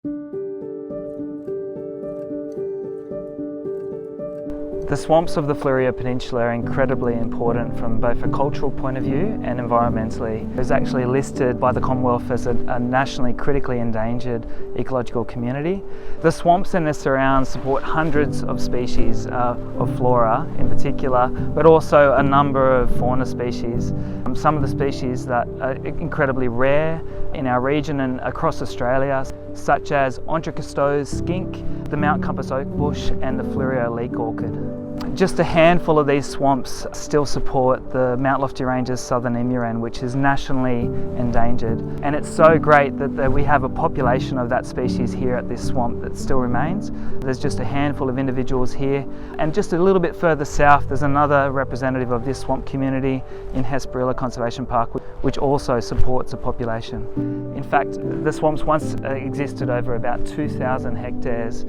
The swamps of the Fleurieu Peninsula are incredibly important from both a cultural point of view and environmentally. It was actually listed by the Commonwealth as a nationally critically endangered ecological community. The swamps and their surrounds support hundreds of species of flora in particular, but also a number of fauna species. Some of the species that are incredibly rare in our region and across Australia, such as Onchocerco's skink, the Mount Compass oak bush and the Fleurieu leek orchid. Just a handful of these swamps still support the Mount Lofty Ranges southern emu wren, which is nationally endangered. And it's so great that we have a population of that species here at this swamp that still remains. There's just a handful of individuals here. And just a little bit further south, there's another representative of this swamp community in Hesperilla Conservation Park, which also supports a population. In fact, the swamps once existed over about 2,000 hectares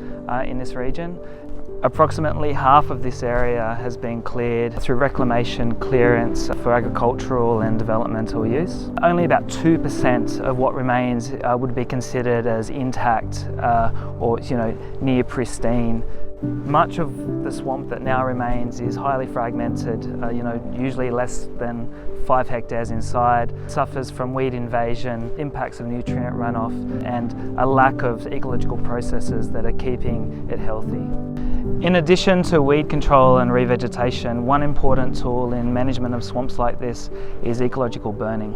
in this region. Approximately half of this area has been cleared through reclamation clearance for agricultural and developmental use. Only about 2% of what remains would be considered as intact or near pristine. Much of the swamp that now remains is highly fragmented, usually less than 5 hectares inside, suffers from weed invasion, impacts of nutrient runoff, and a lack of ecological processes that are keeping it healthy. In addition to weed control and revegetation, one important tool in management of swamps like this is ecological burning.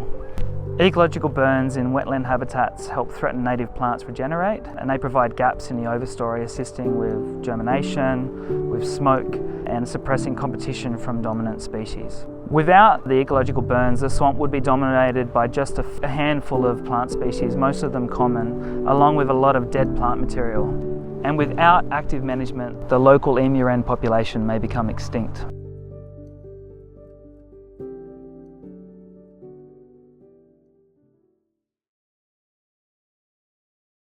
Ecological burns in wetland habitats help threatened native plants regenerate, and they provide gaps in the overstory, assisting with germination, with smoke, and suppressing competition from dominant species. Without the ecological burns, the swamp would be dominated by just a handful of plant species, most of them common, along with a lot of dead plant material. And without active management, the local emu wren population may become extinct.